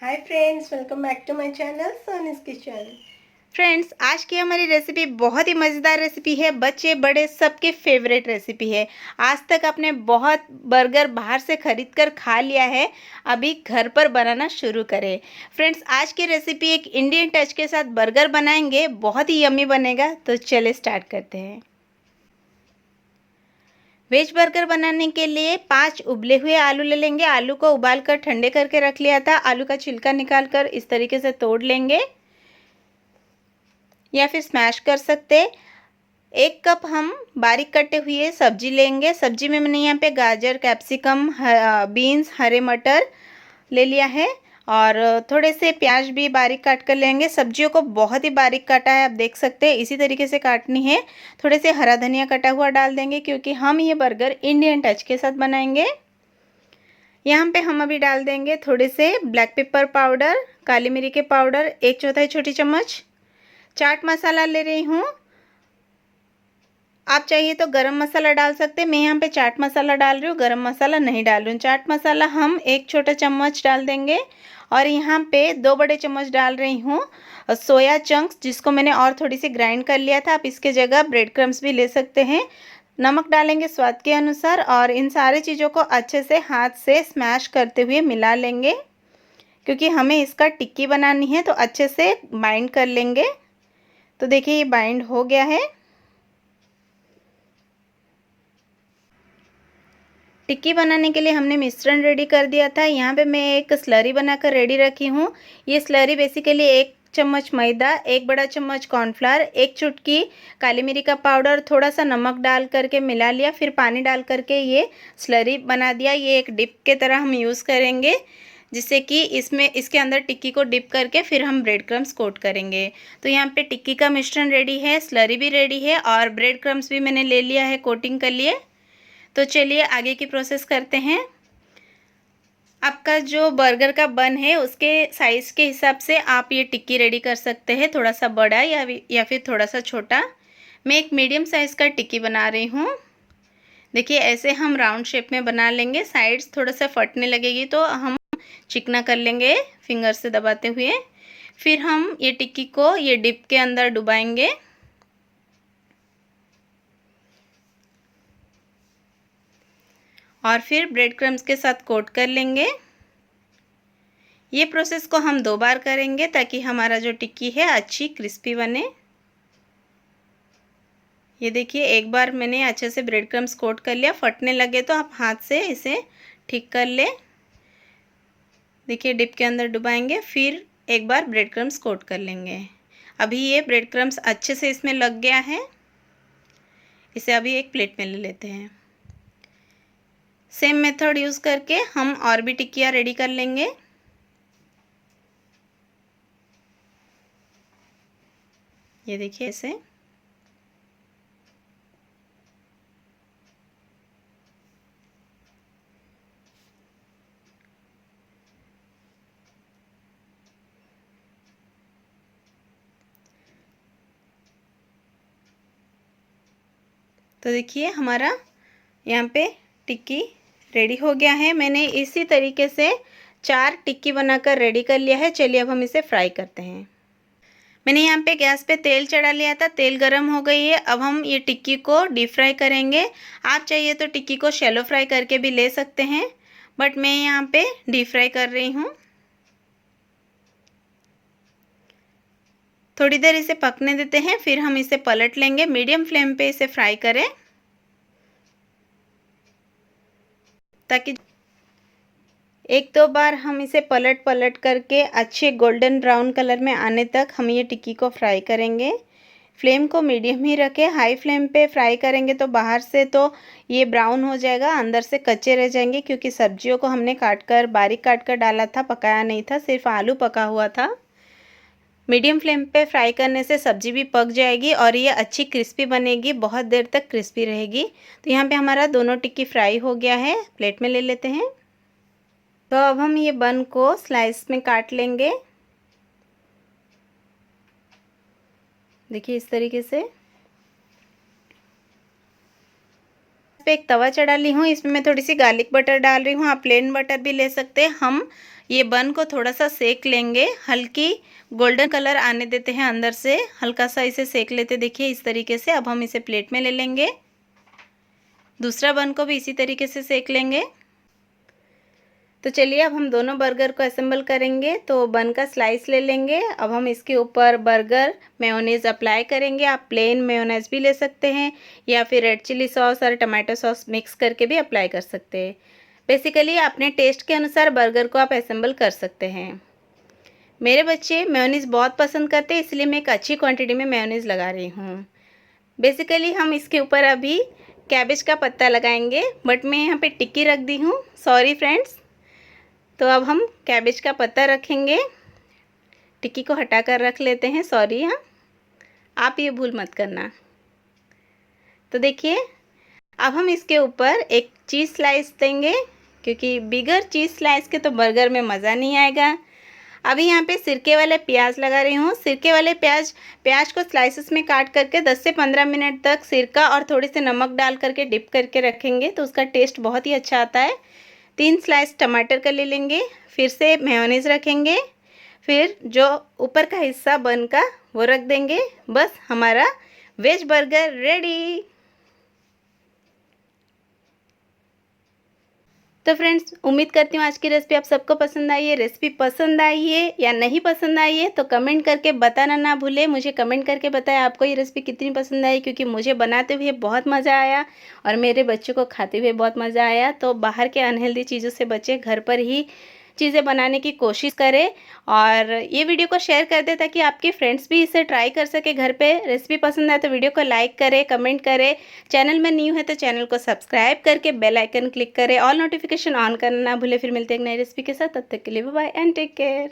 Hi friends, welcome back to my channel Soni's kitchen. Friends, आज की हमारी रेसिपी बहुत ही मज़ेदार रेसिपी है। बच्चे बड़े सबके फेवरेट रेसिपी है। आज तक आपने बहुत बर्गर बाहर से खरीद कर खा लिया है, अभी घर पर बनाना शुरू करें। फ्रेंड्स, आज की रेसिपी एक इंडियन टच के साथ बर्गर बनाएंगे, बहुत ही यम्मी बनेगा। तो चले स्टार्ट करते हैं। वेज बर्गर बनाने के लिए 5 उबले हुए आलू ले लेंगे। आलू को उबाल कर ठंडे करके रख लिया था। आलू का छिलका निकाल कर इस तरीके से तोड़ लेंगे या फिर स्मैश कर सकते। 1 कप हम बारीक कटे हुए सब्जी लेंगे। सब्जी में मैंने यहाँ पे गाजर, कैप्सिकम, बीन्स, हरे मटर ले लिया है और थोड़े से प्याज भी बारीक काट कर लेंगे। सब्जियों को बहुत ही बारीक काटा है, आप देख सकते हैं, इसी तरीके से काटनी है। थोड़े से हरा धनिया कटा हुआ डाल देंगे क्योंकि हम ये बर्गर इंडियन टच के साथ बनाएंगे। यहाँ पे हम अभी डाल देंगे थोड़े से ब्लैक पेपर पाउडर, काली मिर्च के पाउडर 1/4 छोटी चम्मच। चाट मसाला ले रही हूँ, आप चाहिए तो गरम मसाला डाल सकते हैं। मैं यहाँ पे चाट मसाला डाल रही हूँ, गरम मसाला नहीं डाल रही हूँ। चाट मसाला हम 1 छोटा चम्मच डाल देंगे और यहाँ पे 2 बड़े चम्मच डाल रही हूँ सोया चंक्स, जिसको मैंने और थोड़ी सी ग्राइंड कर लिया था। आप इसके जगह ब्रेड क्रम्स भी ले सकते हैं। नमक डालेंगे स्वाद के अनुसार और इन सारी चीज़ों को अच्छे से हाथ से स्मैश करते हुए मिला लेंगे क्योंकि हमें इसका टिक्की बनानी है, तो अच्छे से बाइंड कर लेंगे। तो देखिए ये बाइंड हो गया है। टिक्की बनाने के लिए हमने मिश्रण रेडी कर दिया था। यहाँ पे मैं एक स्लरी बनाकर रेडी रखी हूँ। ये स्लरी बेसिकली 1 चम्मच मैदा, 1 बड़ा चम्मच कॉर्नफ्लावर, 1 चुटकी काली मिर्च का पाउडर, थोड़ा सा नमक डाल करके मिला लिया, फिर पानी डाल करके ये स्लरी बना दिया। ये एक डिप के तरह हम यूज़ करेंगे, जिससे कि इसके अंदर टिक्की को डिप करके फिर हम ब्रेड क्रम्स कोट करेंगे। तो यहाँ पे टिक्की का मिश्रण रेडी है, स्लरी भी रेडी है और ब्रेड क्रम्स भी मैंने ले लिया है कोटिंग के लिए। तो चलिए आगे की प्रोसेस करते हैं। आपका जो बर्गर का बन है उसके साइज़ के हिसाब से आप ये टिक्की रेडी कर सकते हैं, थोड़ा सा बड़ा या फिर थोड़ा सा छोटा। मैं एक मीडियम साइज़ का टिक्की बना रही हूँ। देखिए ऐसे हम राउंड शेप में बना लेंगे। साइड्स थोड़ा सा फटने लगेगी तो हम चिकना कर लेंगे फिंगर से दबाते हुए। फिर हम ये टिक्की को ये डिप के अंदर डुबाएंगे और फिर ब्रेड क्रम्स के साथ कोट कर लेंगे। ये प्रोसेस को हम 2 बार करेंगे ताकि हमारा जो टिक्की है अच्छी क्रिस्पी बने। ये देखिए एक बार मैंने अच्छे से ब्रेड क्रम्स कोट कर लिया, फटने लगे तो आप हाथ से इसे ठीक कर ले। देखिए डिप के अंदर डुबाएंगे, फिर एक बार ब्रेड क्रम्स कोट कर लेंगे। अभी ये ब्रेड क्रम्स अच्छे से इसमें लग गया है। इसे अभी एक प्लेट में ले लेते हैं। सेम मेथड यूज़ करके हम और भी टिक्कियाँ रेडी कर लेंगे। ये देखिए ऐसे। तो देखिए हमारा यहाँ पे टिक्की रेडी हो गया है। मैंने इसी तरीके से 4 टिक्की बनाकर रेडी कर लिया है। चलिए अब हम इसे फ्राई करते हैं। मैंने यहाँ पे गैस पे तेल चढ़ा लिया था, तेल गरम हो गई है। अब हम ये टिक्की को डीप फ्राई करेंगे। आप चाहिए तो टिक्की को शैलो फ्राई करके भी ले सकते हैं, बट मैं यहाँ पे डीप फ्राई कर रही हूँ। थोड़ी देर इसे पकने देते हैं, फिर हम इसे पलट लेंगे। मीडियम फ्लेम पे इसे फ्राई करें ताकि 1-2 बार हम इसे पलट पलट करके अच्छे गोल्डन ब्राउन कलर में आने तक हम ये टिक्की को फ्राई करेंगे। फ्लेम को मीडियम ही रखें। हाई फ्लेम पे फ्राई करेंगे तो बाहर से तो ये ब्राउन हो जाएगा, अंदर से कच्चे रह जाएंगे क्योंकि सब्जियों को हमने बारीक काट कर डाला था, पकाया नहीं था, सिर्फ आलू पका हुआ था। मीडियम फ्लेम पे फ्राई करने से सब्जी भी पक जाएगी और ये अच्छी क्रिस्पी बनेगी, बहुत देर तक क्रिस्पी रहेगी। तो यहाँ पे हमारा दोनों टिक्की फ्राई हो गया है, प्लेट में ले लेते हैं। तो अब हम ये बन को स्लाइस में काट लेंगे। देखिए इस तरीके से पे एक तवा चढ़ा ली हूँ। इसमें मैं थोड़ी सी गार्लिक बटर डाल रही हूँ, आप प्लेन बटर भी ले सकते हैं। हम ये बन को थोड़ा सा सेक लेंगे, हल्की गोल्डन कलर आने देते हैं, अंदर से हल्का सा इसे सेक लेते, देखिए इस तरीके से। अब हम इसे प्लेट में ले लेंगे, दूसरा बन को भी इसी तरीके से सेक लेंगे। तो चलिए अब हम दोनों बर्गर को असेंबल करेंगे। तो बन का स्लाइस ले लेंगे, अब हम इसके ऊपर बर्गर मेयोनीज़ अप्लाई करेंगे। आप प्लेन मेयोनीज़ भी ले सकते हैं या फिर रेड चिली सॉस और टमाटो सॉस मिक्स करके भी अप्लाई कर सकते हैं। बेसिकली अपने टेस्ट के अनुसार बर्गर को आप असेंबल कर सकते हैं। मेरे बच्चे मेयोनीज़ बहुत पसंद करते हैं, इसलिए मैं एक अच्छी क्वांटिटी में मेयोनीज़ लगा रही हूँ। बेसिकली हम इसके ऊपर अभी कैबेज का पत्ता लगाएंगे, बट मैं यहाँ पे टिक्की रख दी हूँ, सॉरी फ्रेंड्स। तो अब हम कैबेज का पत्ता रखेंगे, टिक्की को हटा कर रख लेते हैं, सॉरी हाँ, आप ये भूल मत करना। तो देखिए अब हम इसके ऊपर एक चीज़ स्लाइस देंगे, क्योंकि बिगर चीज़ स्लाइस के तो बर्गर में मज़ा नहीं आएगा। अभी यहाँ पे सिरके वाले प्याज लगा रही हूँ। सिरके वाले प्याज को स्लाइसेस में काट करके 10 से 15 मिनट तक सिरका और थोड़े से नमक डाल करके डिप करके रखेंगे, तो उसका टेस्ट बहुत ही अच्छा आता है। 3 स्लाइस टमाटर का ले लेंगे, फिर से मेयोनीज़ रखेंगे, फिर जो ऊपर का हिस्सा बन का वो रख देंगे। बस हमारा वेज बर्गर रेडी। तो फ्रेंड्स उम्मीद करती हूँ आज की रेसिपी आप सबको पसंद आई है। रेसिपी पसंद आई है या नहीं पसंद आई है तो कमेंट करके बताना ना भूलें। मुझे कमेंट करके बताएं आपको ये रेसिपी कितनी पसंद आई, क्योंकि मुझे बनाते हुए बहुत मज़ा आया और मेरे बच्चों को खाते हुए बहुत मज़ा आया। तो बाहर के अनहेल्दी चीज़ों से बचें, घर पर ही चीज़ें बनाने की कोशिश करें और ये वीडियो को शेयर कर दें ताकि आपके फ्रेंड्स भी इसे ट्राई कर सके घर पे। रेसिपी पसंद आए तो वीडियो को लाइक करें, कमेंट करें। चैनल में न्यू है तो चैनल को सब्सक्राइब करके बेल आइकन क्लिक करें, ऑल नोटिफिकेशन ऑन करना ना भूलें। फिर मिलते हैं एक नई रेसिपी के साथ, तब तक के लिए bye bye and take care.